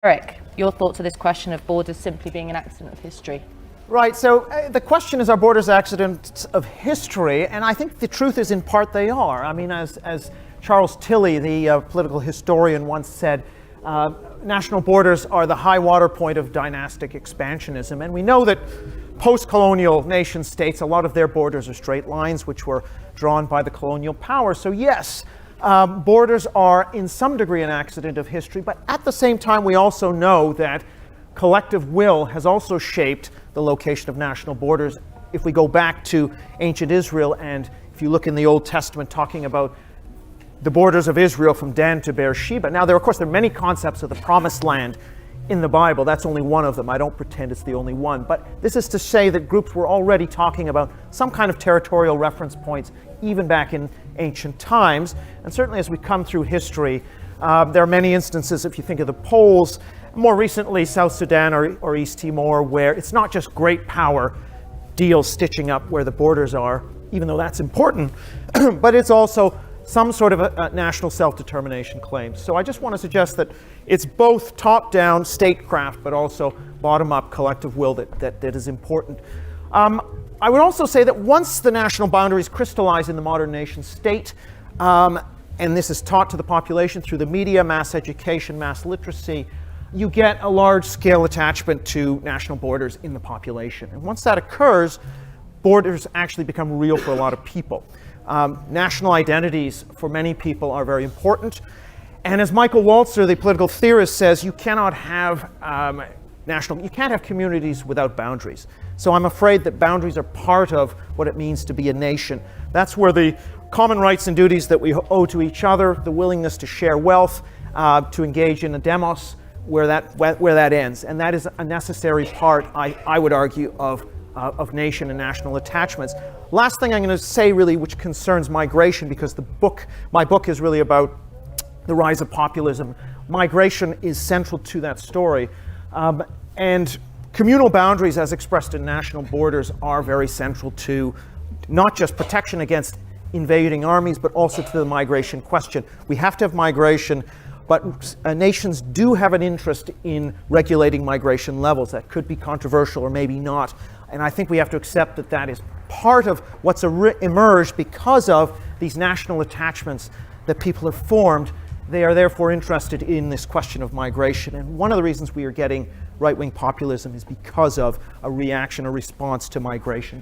Eric, your thoughts on this question of borders simply being an accident of history? Right, so the question is, are borders accidents of history? And I think the truth is, in part, they are. I mean, as Charles Tilley, the political historian, once said, national borders are the high water point of dynastic expansionism. And we know that post-colonial nation states, a lot of their borders are straight lines, which were drawn by the colonial power. So yes, borders are in some degree an accident of history, but at the same time we also know that collective will has also shaped the location of national borders. If we go back to ancient Israel, and if you look in the Old Testament talking about the borders of Israel from Dan to Beersheba. Now, of course, there are many concepts of the promised land in the Bible. That's only one of them. I don't pretend it's the only one. But this is to say that groups were already talking about some kind of territorial reference points even back in ancient times. And certainly as we come through history, there are many instances, if you think of the Poles, more recently South Sudan or East Timor, where it's not just great power deals stitching up where the borders are, even though that's important, but it's also some sort of a national self-determination claim. So I just want to suggest that it's both top-down statecraft, but also bottom-up collective will that is important. I would also say that once the national boundaries crystallize in the modern nation state, and this is taught to the population through the media, mass education, mass literacy, you get a large-scale attachment to national borders in the population. And once that occurs, borders actually become real for a lot of people. National identities for many people are very important. And as Michael Walzer, the political theorist, says, you cannot have you can't have communities without boundaries. So I'm afraid that boundaries are part of what it means to be a nation. That's where the common rights and duties that we owe to each other, the willingness to share wealth, to engage in a demos, where that ends. And that is a necessary part, I would argue, of nation and national attachments. Last thing I'm going to say, really, which concerns migration, because my book is really about the rise of populism. Migration is central to that story. And communal boundaries, as expressed in national borders, are very central to not just protection against invading armies, but also to the migration question. We have to have migration, but nations do have an interest in regulating migration levels. That could be controversial or maybe not. And I think we have to accept that that is part of what's emerged because of these national attachments that people have formed. They are therefore interested in this question of migration. And one of the reasons we are getting right-wing populism is because of a reaction, a response to migration.